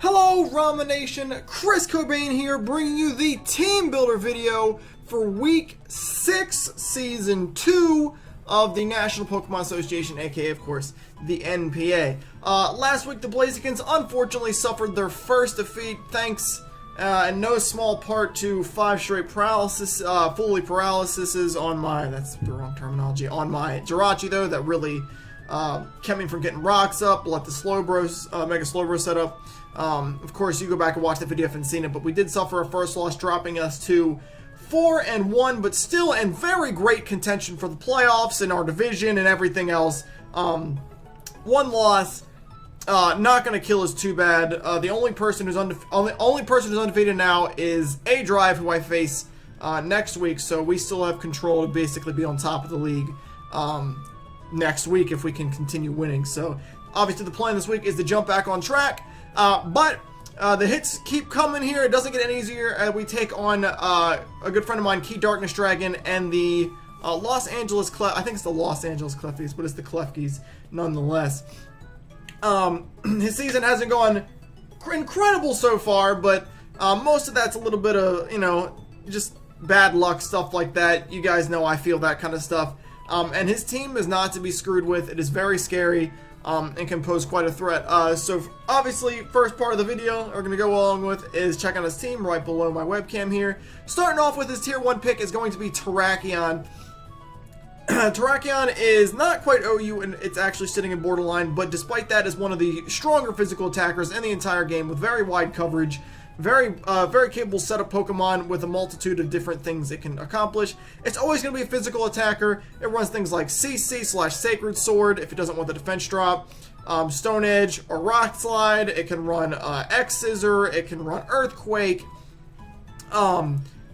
Hello Ramen Nation, Chris Cobain here bringing you the team builder video for week 6 season 2 of the National Pokemon Association, aka of course the NPA. Last week the Blazikens unfortunately suffered their first defeat thanks in no small part to 5 straight paralysis, fully paralyses on my, that's the wrong terminology, on my Jirachi though, that really kept me from getting rocks up, let the Slowbros, Mega Slowbro set up. Of course, you go back and watch the video if you haven't seen it, but we did suffer a first loss, dropping us to 4-1, but still in very great contention for the playoffs in our division and everything else. One loss, not going to kill us too bad. The only person who's undefeated now is A-Drive, who I face next week, so we still have control to basically be on top of the league next week if we can continue winning. So obviously the plan this week is to jump back on track. But the hits keep coming here. It doesn't get any easier. We take on a good friend of mine, KiDarknessDragon, and the Los Angeles I think it's the Los Angeles Klefkis, but it's the Klefkis nonetheless. His season hasn't gone incredible so far, but most of that's a little bit of, you know, just bad luck, stuff like that. You guys know I feel that kind of stuff. And his team is not to be screwed with. It is very scary. And can pose quite a threat. So obviously, first part of the video we're going to go along with is check on his team right below my webcam here. Starting off with his tier 1 pick is going to be Terrakion. Terrakion is not quite OU, and it's actually sitting in borderline, but despite that is one of the stronger physical attackers in the entire game with very wide coverage. Very capable setup Pokemon with a multitude of different things it can accomplish. It's always going to be a physical attacker. It runs things like CC/Sacred Sword if it doesn't want the defense drop, Stone Edge or Rock Slide. It can run X Scissor. It can run Earthquake.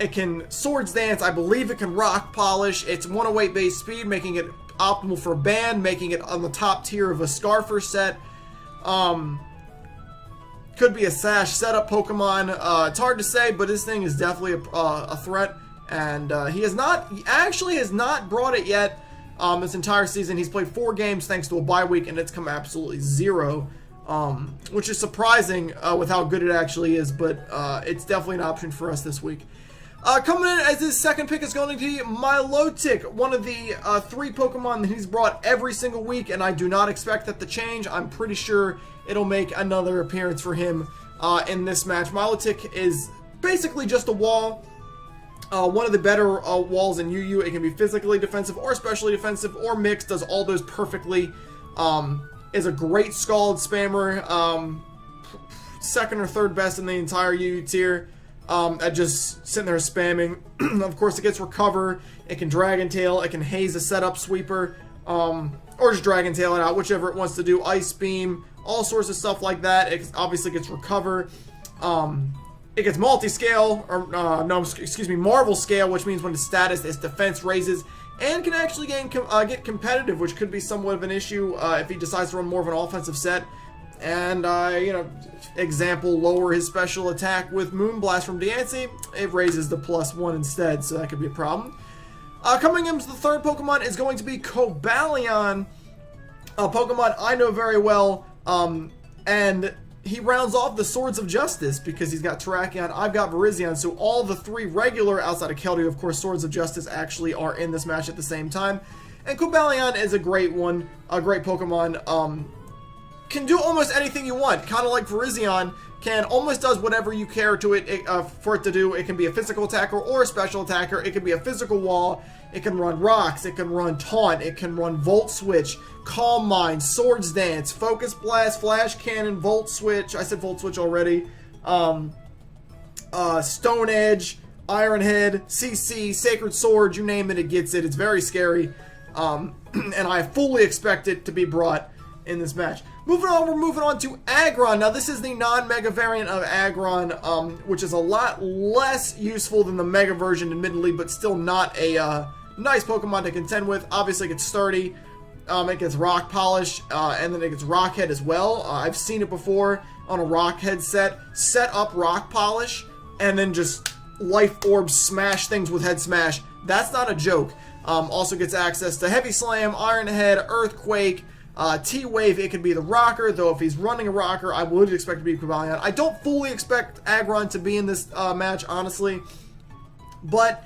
It can Swords Dance. I believe it can Rock Polish. It's 108 base speed, making it optimal for Band, making it on the top tier of a Scarfer set. Could be a Sash setup Pokemon. It's hard to say, but this thing is definitely a threat, and he actually has not brought it yet this entire season. He's played 4 games thanks to a bye week, and it's come absolutely 0, which is surprising with how good it actually is, but it's definitely an option for us this week. Coming in as his second pick is going to be Milotic, one of the 3 Pokemon that he's brought every single week, and I do not expect that to change. I'm pretty sure it'll make another appearance for him in this match. Milotic is basically just a wall. One of the better walls in UU. It can be physically defensive or specially defensive or mixed. Does all those perfectly. Is a great Scald spammer. Second or third best in the entire UU tier. At just sitting there spamming. Of course, it gets Recover. It can Dragon Tail. It can Haze a setup sweeper. Or just Dragon Tail it out, whichever it wants to do. Ice Beam. All sorts of stuff like that. It obviously gets Recover. It gets Multi-Scale, or Marvel Scale, which means when its status, its defense raises, and can actually get competitive, which could be somewhat of an issue if he decides to run more of an offensive set. And, you know, example, lower his special attack with Moonblast from Diancie, it raises the +1 instead, so that could be a problem. Coming into the third Pokemon is going to be Cobalion, a Pokemon I know very well. And he rounds off the Swords of Justice because he's got Terrakion, I've got Virizion, so all the 3 regular, outside of Keldeo, of course, Swords of Justice actually are in this match at the same time. And Cobalion is a great one, a great Pokemon, can do almost anything you want, kind of like Virizion, almost does whatever you care to for it to do. It can be a physical attacker or a special attacker. It can be a physical wall. It can run Rocks. It can run Taunt. It can run Volt Switch, Calm Mind, Swords Dance, Focus Blast, Flash Cannon, Volt Switch. I said Volt Switch already. Stone Edge, Iron Head, CC, Sacred Sword. You name it, it gets it. It's very scary. And I fully expect it to be brought in this match. Moving on, we're moving on to Agron. Now, this is the non-Mega variant of Agron, which is a lot less useful than the Mega version, admittedly, but still not a nice Pokemon to contend with. Obviously, it gets sturdy, it gets Rock Polish, and then it gets Rock Head as well. I've seen it before on a Rock Head set. Set up Rock Polish, and then just Life Orb smash things with Head Smash. That's not a joke. Also gets access to Heavy Slam, Iron Head, Earthquake, T-Wave, it could be the rocker, though if he's running a rocker, I would expect to be Cobalion. I don't fully expect Agron to be in this match, honestly, but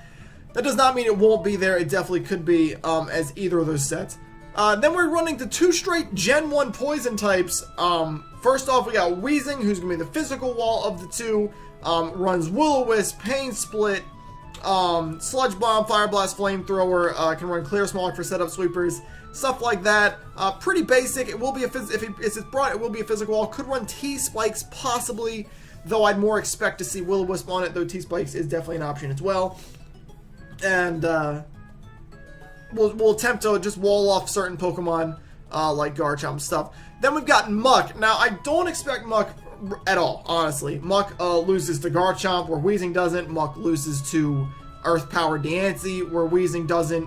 that does not mean it won't be there. It definitely could be as either of those sets. Then we're running the 2 straight Gen 1 poison types. First off, we got Weezing, who's going to be the physical wall of the 2. Runs Will-O-Wisp, Pain Split, Sludge Bomb, Fire Blast, Flamethrower, can run Clear Smog for setup sweepers, stuff like that. Pretty basic. It will be if it's brought, it will be a physical wall. Could run T-Spikes possibly, though I'd more expect to see Will-O-Wisp on it, though T-Spikes is definitely an option as well. And we'll attempt to just wall off certain Pokemon like Garchomp stuff. Then we've got Muck. Now, I don't expect Muck at all, honestly. Muck loses to Garchomp, where Weezing doesn't. Muck loses to Earth Power Diancie, where Weezing doesn't.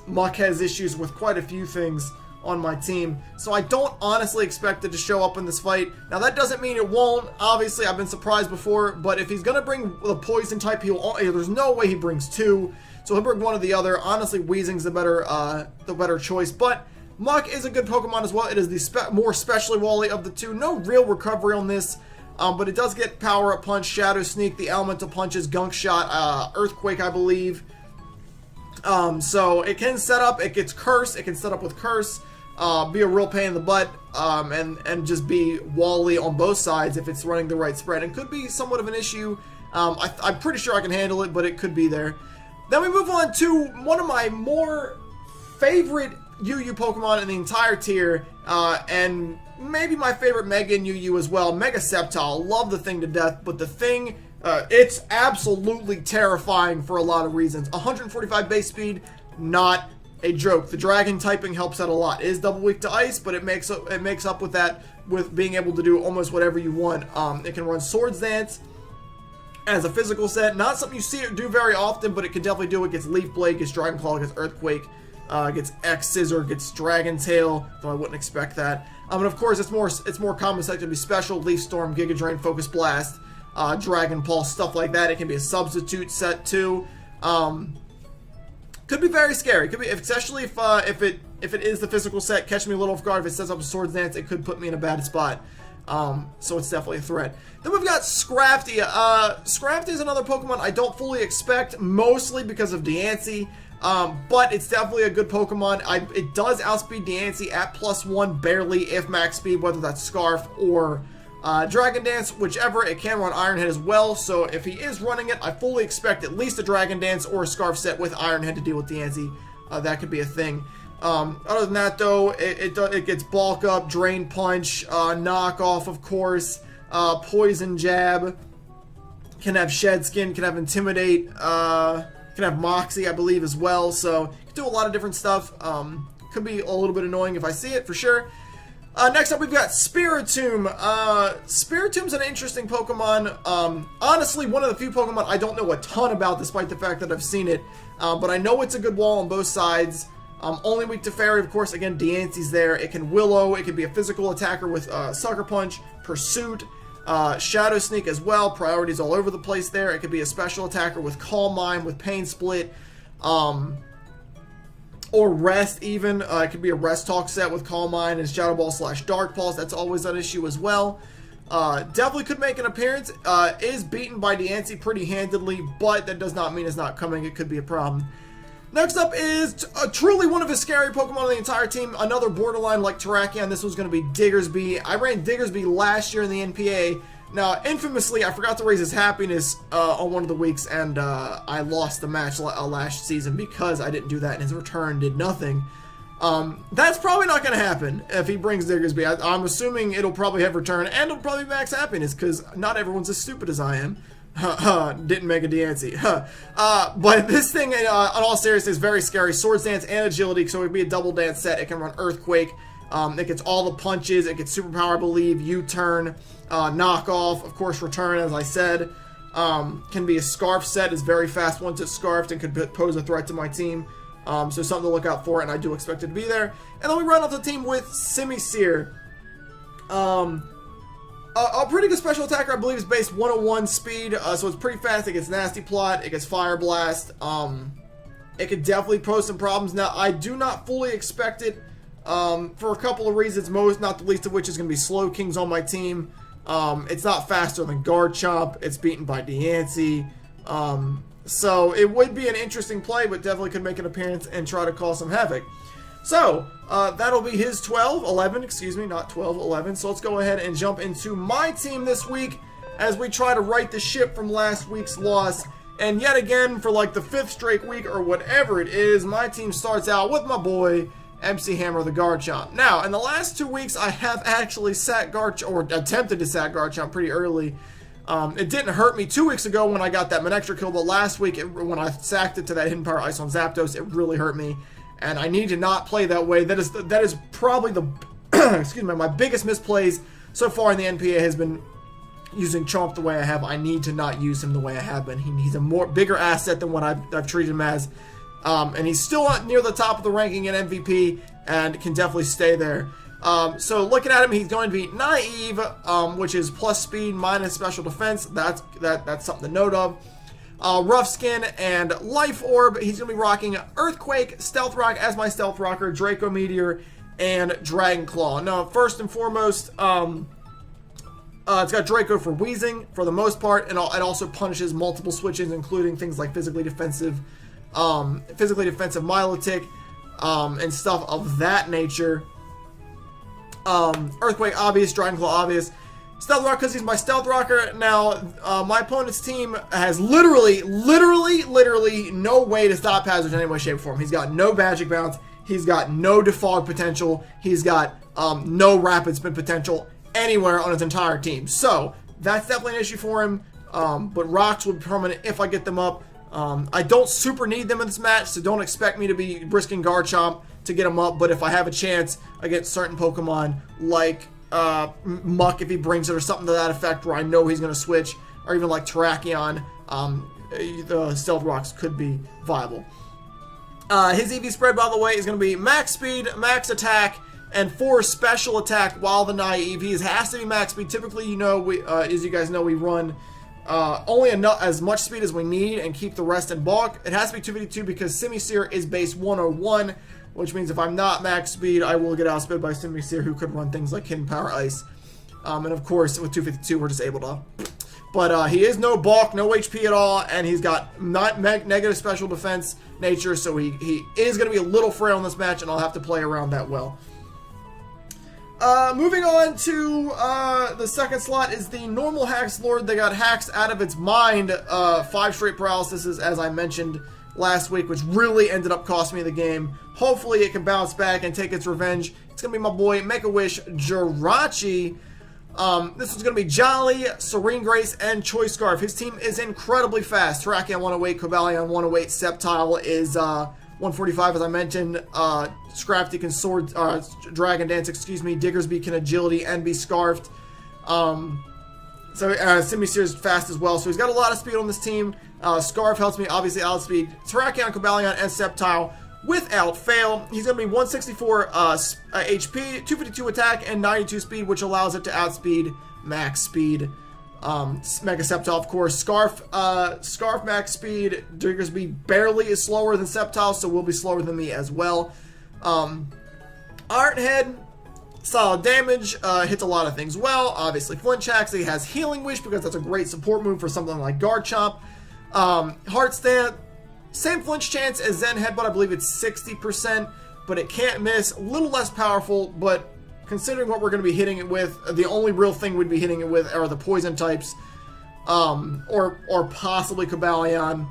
Muck has issues with quite a few things on my team, so I don't honestly expect it to show up in this fight. Now, that doesn't mean it won't. Obviously, I've been surprised before, but if he's going to bring the Poison type, there's no way he brings 2, so he'll bring one or the other. Honestly, Weezing's the better choice, but Muck is a good Pokemon as well. It is the more specially Wally of the 2. No real recovery on this, but it does get Power Up Punch, Shadow Sneak, the Elemental Punches, Gunk Shot, Earthquake, I believe. So it can set up, it gets Curse, it can set up with Curse, be a real pain in the butt, and just be Wally on both sides if it's running the right spread. It could be somewhat of an issue. I'm pretty sure I can handle it, but it could be there. Then we move on to one of my more favorite UU Pokemon in the entire tier, and maybe my favorite Mega in UU as well, Mega Sceptile. Love the thing to death, but the thing, it's absolutely terrifying for a lot of reasons. 145 base speed, not a joke. The Dragon typing helps out a lot. It is double weak to Ice, but it makes up with that with being able to do almost whatever you want. It can run Swords Dance as a physical set. Not something you see it do very often, but it can definitely do it. Gets Leaf Blade, gets Dragon Claw, gets Earthquake, gets X Scissor, gets Dragon Tail, though I wouldn't expect that. And of course, it's more common set to be special. Leaf Storm, Giga Drain, Focus Blast, Dragon Pulse, stuff like that. It can be a substitute set too. Could be very scary. Could be, especially if it is the physical set. Catch me a little off guard. If it sets up a Swords Dance, it could put me in a bad spot. So it's definitely a threat. Then we've got Scrafty. Scrafty is another Pokemon I don't fully expect, mostly because of Diancie. But it's definitely a good Pokemon. It does outspeed Diancie at +1 barely if max speed, whether that's Scarf or Dragon Dance, whichever. It can run Iron Head as well, so if he is running it, I fully expect at least a Dragon Dance or a Scarf set with Iron Head to deal with Diancie. That could be a thing. Other than that, though, it gets Bulk Up, Drain Punch, Knock Off, of course, Poison Jab, can have Shed Skin, can have Intimidate, can have Moxie, I believe, as well, so you can do a lot of different stuff. Could be a little bit annoying if I see it, for sure. Next up, we've got Spiritomb. Spiritomb's an interesting Pokemon. Honestly, one of the few Pokemon I don't know a ton about, despite the fact that I've seen it. But I know it's a good wall on both sides. Only weak to Fairy, of course. Again, Diancie's there. It can Willow. It can be a physical attacker with Sucker Punch, Pursuit, Shadow Sneak as well. Priorities all over the place there. It could be a special attacker with Calm Mind, with Pain Split, or Rest even. It could be a Rest Talk set with Calm Mind and Shadow Ball / Dark Pulse. That's always an issue as well. Definitely could make an appearance. Is beaten by Diancie pretty handedly, but that does not mean it's not coming. It could be a problem. Next up is truly one of his scary Pokemon on the entire team. Another borderline like Terrakion. This was going to be Diggersby. I ran Diggersby last year in the NPA. Now, infamously, I forgot to raise his happiness on one of the weeks, and I lost the match last season because I didn't do that, and his return did nothing. That's probably not going to happen if he brings Diggersby. I'm assuming it'll probably have return, and it'll probably max happiness, because not everyone's as stupid as I am. Didn't make a Diancie. But this thing, in all seriousness, is very scary. Swords Dance and Agility, so it would be a double dance set. It can run Earthquake. It gets all the punches. It gets Superpower, I believe, U-Turn, Knock Off, of course, Return, as I said. Can be a Scarf set. Is very fast once it's Scarfed and could pose a threat to my team. So something to look out for, and I do expect it to be there. And then we run off the team with Simisear. A pretty good special attacker, I believe, is base 101 speed, so it's pretty fast. It gets Nasty Plot, it gets Fire Blast. It could definitely pose some problems. Now, I do not fully expect it for a couple of reasons, most not the least of which is going to be Slow Kings on my team. It's not faster than Garchomp. It's beaten by Diancie. So it would be an interesting play, but definitely could make an appearance and try to cause some havoc. So that'll be his 11, excuse me, not 12, 11. So let's go ahead and jump into my team this week as we try to right the ship from last week's loss. And yet again, for like the 5th straight week or whatever it is, my team starts out with my boy, MC Hammer the Garchomp. Now, in the last 2 weeks, I have actually sat Garchomp, or attempted to sack Garchomp pretty early. It didn't hurt me 2 weeks ago when I got that Manectra kill, but last week, when I sacked it to that Hidden Power Ice on Zapdos, it really hurt me. And I need to not play that way. That is probably the, excuse me, my biggest misplays so far in the NPA has been using Chomp the way I have. I need to not use him the way I have been. He's a bigger asset than what I've treated him as. And he's still near the top of the ranking in MVP and can definitely stay there. So looking at him, he's going to be Naive, which is plus speed minus special defense. That's something to note of. Rough Skin and Life Orb. He's going to be rocking Earthquake, Stealth Rock as my Stealth Rocker, Draco Meteor, and Dragon Claw. Now, first and foremost, it's got Draco for Wheezing for the most part, and it also punishes multiple switches, including things like physically defensive Milotic, and stuff of that nature. Earthquake obvious, Dragon Claw obvious. Stealth Rock because he's my Stealth Rocker. Now, my opponent's team has literally no way to stop Hazard in any way, shape, or form. He's got no Magic Bounce. He's got no Defog potential. He's got no Rapid Spin potential anywhere on his entire team. So, that's definitely an issue for him. But Rocks will be permanent if I get them up. I don't super need them in this match, so don't expect me to be risking Garchomp to get them up. But if I have a chance against certain Pokemon like Muck, if he brings it, or something to that effect where I know he's going to switch, or even like Terrakion, the Stealth Rocks could be viable. His EV spread, by the way, is going to be max speed, max attack, and 4 special attack while the Naive. He has to be max speed. Typically, you know, as you guys know, we run only as much speed as we need and keep the rest in bulk. It has to be 252 because Simisear is base 101, which means if I'm not max speed, I will get outsped by Simisear, who could run things like Hidden Power Ice. And of course, with 252, we're just able to. But he is no bulk, no HP at all, and he's got not negative special defense nature, so he is going to be a little frail in this match, and I'll have to play around that well. Moving on to the second slot is the normal Hax Lord. They got Hax out of its mind. 5 straight paralysis, as I mentioned last week, which really ended up costing me the game. Hopefully it can bounce back and take its revenge. It's going to be my boy Make-A-Wish Jirachi. This is going to be Jolly, Serene Grace, and Choice Scarf. His team is incredibly fast. Terrakion 108, Cobalion 108, Sceptile is 145, as I mentioned. Scrafty can Sword, Dragon Dance, excuse me. Diggersby can Agility and be Scarfed. Simisear is fast as well, so he's got a lot of speed on this team. Scarf helps me obviously outspeed Terrakion, Cobalion, and Sceptile without fail. He's going to be 164 HP, 252 attack, and 92 speed, which allows it to outspeed max speed. Mega Sceptile, of course. Scarf max speed. Diggersby barely is slower than Sceptile, so will be slower than me as well. Iron Head, solid damage, hits a lot of things well. Obviously, Flinch Hacks. He has Healing Wish because that's a great support move for something like Garchomp. Heart Stand, same flinch chance as Zen Headbutt. I believe it's 60%, but it can't miss. A little less powerful, but considering what we're going to be hitting it with, the only real thing we'd be hitting it with are the poison types, or possibly Cobalion,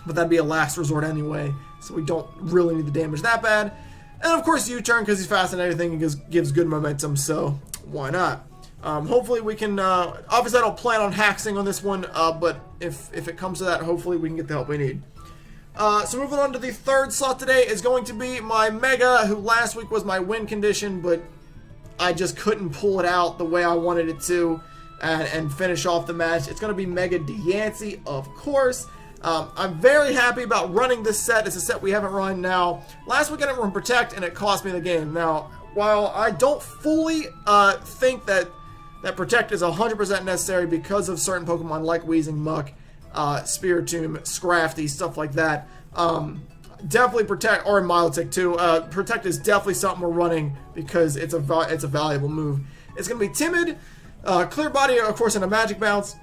but that'd be a last resort anyway, so we don't really need the damage that bad. And of course U-Turn, because he's fast and everything, and gives good momentum, so why not? Hopefully we can, obviously I don't plan on haxing on this one, but if it comes to that, hopefully we can get the help we need. So moving on to the third slot today is going to be my Mega, who last week was my win condition, but I just couldn't pull it out the way I wanted it to and finish off the match. It's going to be Mega Diancie, of course. I'm very happy about running this set. It's a set we haven't run now. Last week I didn't run Protect, and it cost me the game. Now, while I don't fully think that Protect is 100% necessary because of certain Pokemon like Weezing, Muck, Spiritomb, Scrafty, stuff like that, definitely Protect, or Milotic too. Protect is definitely something we're running because it's a valuable move. It's going to be Timid, Clear Body, of course, and a Magic Bounce.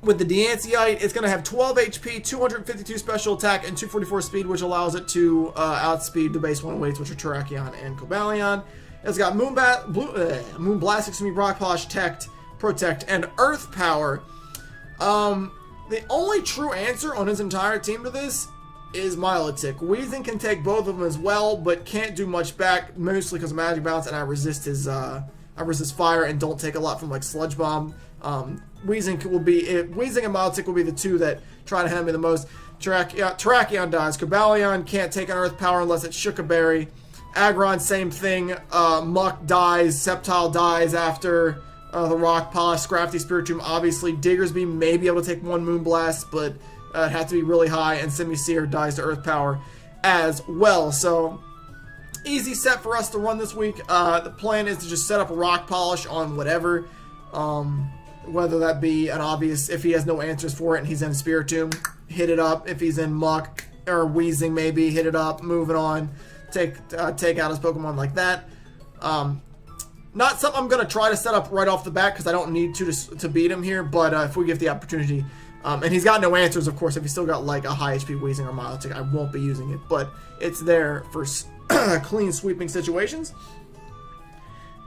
With the Deanceyite, it's going to have 12 HP, 252 special attack, and 244 speed, which allows it to outspeed the base 1 weights, which are Terrakion and Cobalion. It's got Moon Blast, Rock Polish, Protect, and Earth Power. The only true answer on his entire team to this is Milotic. Weezing can take both of them as well, but can't do much back, mostly because of Magic Bounce, and I resist his fire and don't take a lot from like Sludge Bomb. Weezing and Milotic will be the two that try to hand me the most. Terrakion dies. Cobalion can't take an Earth Power unless it's Shook-a-Berry. Agron, same thing. Muck dies. Sceptile dies after the Rock Polish. Scrafty Spiritomb, obviously. Diggersby may be able to take one Moonblast, but it had to be really high. And Simisear dies to Earth Power as well. So, easy set for us to run this week. The plan is to just set up a Rock Polish on whatever. Whether that be an obvious, if he has no answers for it and he's in Spiritomb, hit it up. If he's in Muck or Weezing, maybe hit it up. Moving on, take out his Pokemon like that. Not something I'm gonna try to set up right off the bat because I don't need to beat him here. But if we give the opportunity, and he's got no answers, of course. If he's still got like a high HP Weezing or Milotic, I won't be using it. But it's there for clean sweeping situations.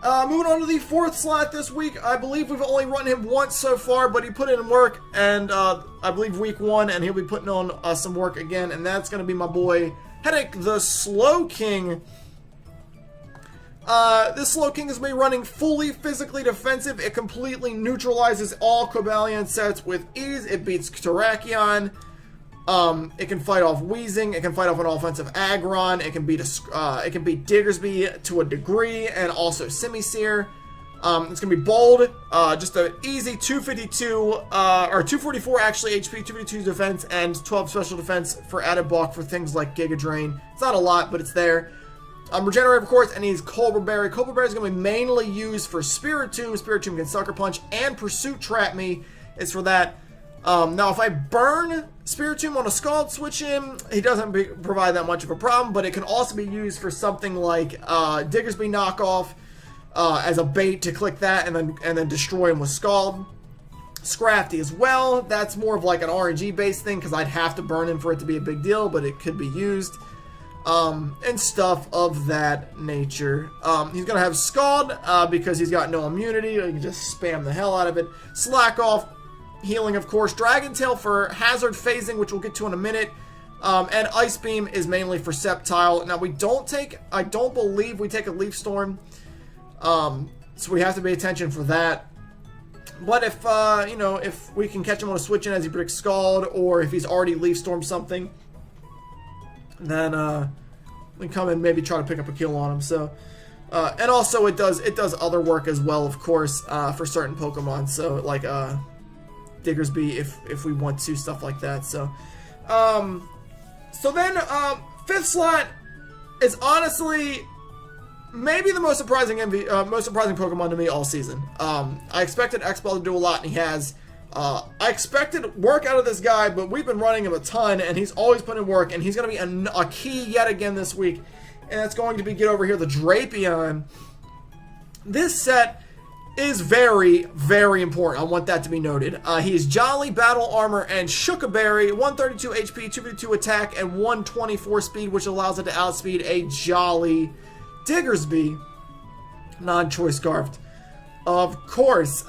Moving on to the 4th slot this week. I believe we've only run him once so far, but he put in work, and I believe week 1, and he'll be putting on some work again, and that's going to be my boy, Headache the Slowking. This Slowking is me running fully physically defensive. It completely neutralizes all Cobalion sets with ease. It beats Terrakion. It can fight off Weezing. It can fight off an offensive Agron. It can beat Diggersby to a degree, and also Simisear. It's gonna be bold. Just an easy 252 or 244 actually HP, 252 defense, and 12 special defense for added block for things like Giga Drain. It's not a lot, but it's there. Regenerate, of course, and he's Colbur Berry. Colbur Berry is gonna be mainly used for Spiritomb. Spiritomb can Sucker Punch and Pursuit Trap me. It's for that. Now, if I burn Spiritomb on a Scald Switch in, he doesn't provide that much of a problem, but it can also be used for something like Diggersby knockoff as a bait to click that and then destroy him with Scald. Scrafty as well. That's more of like an RNG based thing because I'd have to burn him for it to be a big deal, but it could be used. And stuff of that nature. He's going to have Scald because he's got no immunity. You can just spam the hell out of it. Slack Off. Healing, of course. Dragon Tail for hazard phasing, which we'll get to in a minute. And Ice Beam is mainly for Sceptile. Now, I don't believe we take a Leaf Storm. So we have to pay attention for that. But if, if we can catch him on a switch in as he breaks Scald, or if he's already Leaf Storm something, then we can come and maybe try to pick up a kill on him. So, and also it does other work as well, of course, for certain Pokemon. So, like, Diggersby if we want to, stuff like that. So then 5th slot is honestly maybe the most surprising Pokemon to me all season. I expected X-Ball to do a lot, and he has. I expected work out of this guy, but we've been running him a ton, and he's always putting in work, and he's going to be a key yet again this week, and that's going to be, get over here, the Drapion. This set is very, very important. I want that to be noted. He is Jolly, Battle Armor, and Shook-a-Berry. 132 HP, 252 attack, and 124 speed, which allows it to outspeed a Jolly Diggersby. Non-choice Scarfed. Of course.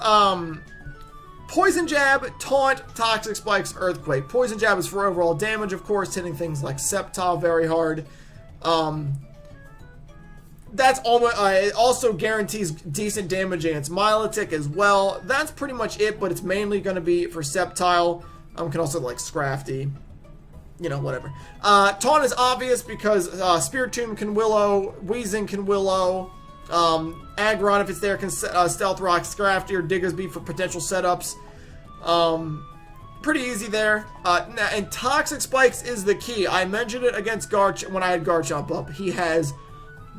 Poison Jab, Taunt, Toxic Spikes, Earthquake. Poison Jab is for overall damage, of course, hitting things like Sceptile very hard. That's almost, it also guarantees decent damage against Milotic as well. That's pretty much it, but it's mainly going to be for Sceptile. Can also like Scrafty, whatever. Taunt is obvious because Spiritomb can Willow, Weezing can Willow, Agron, if it's there, can Stealth Rock, Scrafty, or Diggersby for potential setups. Pretty easy there. And Toxic Spikes is the key. I mentioned it against when I had Garchomp up. He has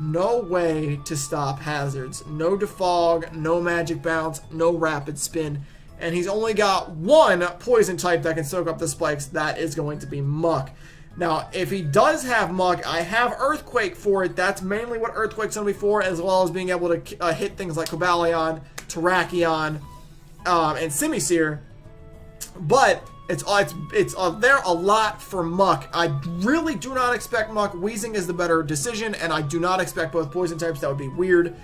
no way to stop hazards. No Defog, no Magic Bounce, no Rapid Spin. And he's only got one Poison type that can soak up the spikes. That is going to be Muck. Now, if he does have Muck, I have Earthquake for it. That's mainly what Earthquake's going to be for, as well as being able to hit things like Cobalion, Terrakion, and Simisear. But it's there a lot for Muck. I really do not expect Muck. Weezing is the better decision, and I do not expect both poison types. That would be weird.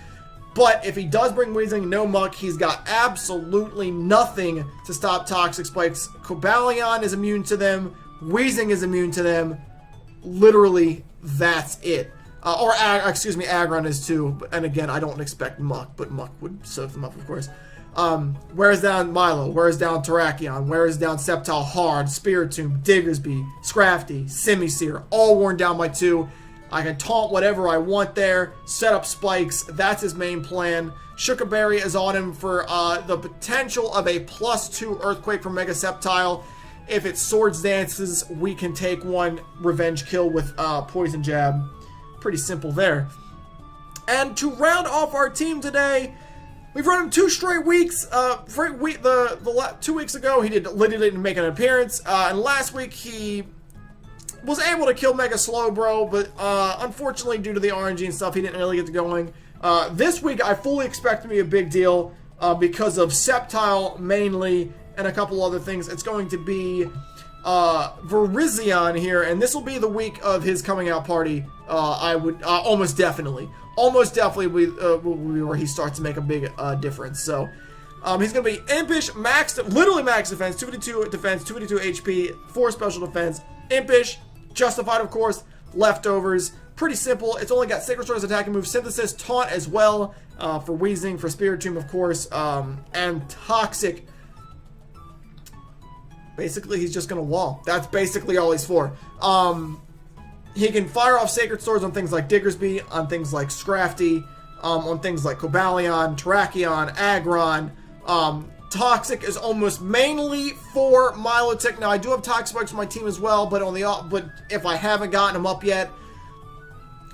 But if he does bring Weezing, no Muck, he's got absolutely nothing to stop Toxic Spikes. Cobalion is immune to them. Weezing is immune to them. Literally, that's it. Excuse me, Agron is too. And again, I don't expect Muck, but Muck would soak them up, of course. Wears down Milo, wears down Terrakion, wears down Sceptile hard, Spiritomb, Diggersby, Scrafty, Simisear, all worn down by 2. I can taunt whatever I want there, set up spikes, that's his main plan. Shukaberry is on him for the potential of a +2 Earthquake from Mega Sceptile. If it Swords Dances, we can take one revenge kill with Poison Jab. Pretty simple there. And to round off our team today, we've run him 2 straight weeks. 2 weeks ago, he literally didn't make an appearance. And last week, he was able to kill Mega Slowbro, but unfortunately, due to the RNG and stuff, he didn't really get to going. This week, I fully expect to be a big deal because of Sceptile mainly and a couple other things. It's going to be Virizion here, and this will be the week of his coming out party. I would almost definitely will be where he starts to make a big difference. So he's going to be Impish, literally max defense, 252 defense, 252 HP, 4 special defense, Impish, Justified of course, Leftovers. Pretty simple. It's only got Sacred Sword's attacking move, Synthesis, Taunt as well for Weezing, for Spiritomb of course, and Toxic. Basically, he's just going to wall. That's basically all he's for. He can fire off Sacred Swords on things like Diggersby, on things like Scrafty, on things like Cobalion, Terrakion, Agron. Toxic is almost mainly for Milotic. Now, I do have Toxic Spikes for my team as well, but if I haven't gotten them up yet,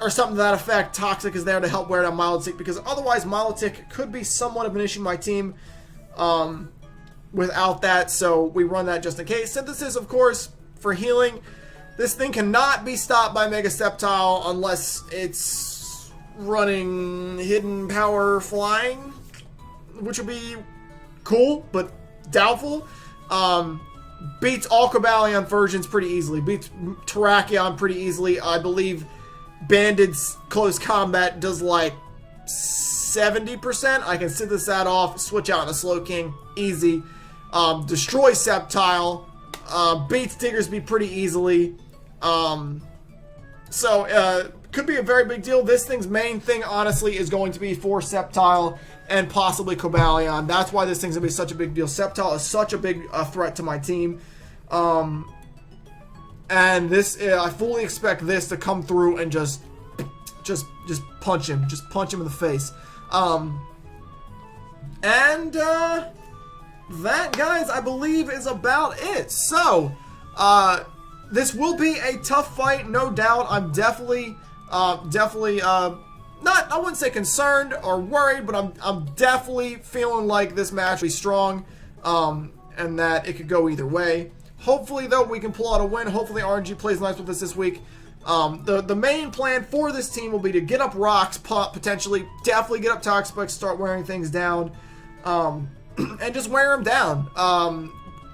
or something to that effect, Toxic is there to help wear down Milotic, because otherwise Milotic could be somewhat of an issue in my team. Without that, so we run that just in case. Synthesis, of course, for healing. This thing cannot be stopped by Mega Sceptile unless it's running Hidden Power Flying, which would be cool, but doubtful. Beats all Cobalion versions pretty easily. Beats Terrakion pretty easily. I believe Banded's Close Combat does like 70%. I can synthesize that off, switch out into Slowking, easy. Destroy Sceptile, beats Diggersby pretty easily. Could be a very big deal. This thing's main thing, honestly, is going to be for Sceptile and possibly Cobalion. That's why this thing's going to be such a big deal. Sceptile is such a big threat to my team. And this, I fully expect this to come through and just punch him. Just punch him in the face. That, guys, I believe is about it. So, this will be a tough fight, no doubt. I'm definitely, not, I wouldn't say concerned or worried, but I'm definitely feeling like this match will be strong, and that it could go either way. Hopefully, though, we can pull out a win. Hopefully, RNG plays nice with us this week. The main plan for this team will be to get up rocks, potentially, definitely get up Toxic Spikes, start wearing things down, and just wear them down.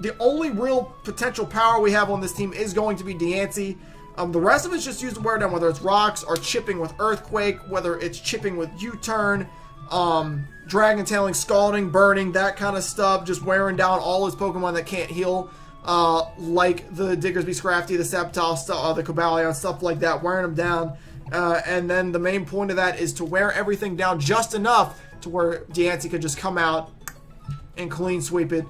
The only real potential power we have on this team is going to be Diancie. The rest of it's just used to wear down, whether it's rocks or chipping with Earthquake, whether it's chipping with U-Turn, Dragon Tailing, Scalding, Burning, that kind of stuff. Just wearing down all his Pokemon that can't heal, like the Diggersby, Scrafty, the Sceptile, the Cobalion, stuff like that, wearing them down. And then the main point of that is to wear everything down just enough to where Diancie could just come out and clean sweep it.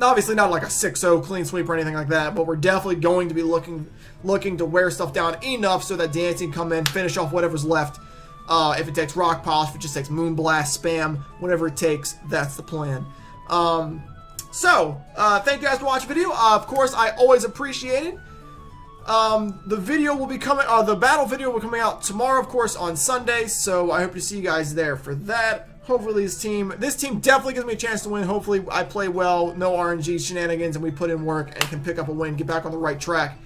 Obviously not like a 6-0 clean sweep or anything like that, but we're definitely going to be looking to wear stuff down enough so that Diancie can come in, finish off whatever's left. If it takes Rock Polish, if it just takes Moonblast, Spam, whatever it takes, that's the plan. Thank you guys for watching the video. Of course, I always appreciate it. The video will be coming, the battle video will be coming out tomorrow, of course, on Sunday, so I hope to see you guys there for that. Hopefully this team definitely gives me a chance to win. Hopefully I play well, no RNG shenanigans, and we put in work and can pick up a win, get back on the right track,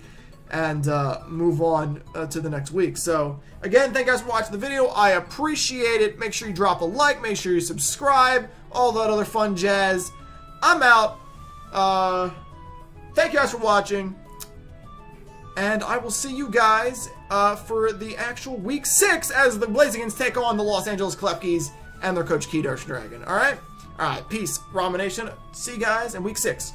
and move on to the next week. So, again, thank you guys for watching the video. I appreciate it. Make sure you drop a like. Make sure you subscribe. All that other fun jazz. I'm out. Thank you guys for watching. And I will see you guys for the actual Week 6 as the Blazikens take on the Los Angeles Klefkis and their coach KiDarknessDragon. Alright? Alright, peace. Ramen Nation. See you guys in Week 6.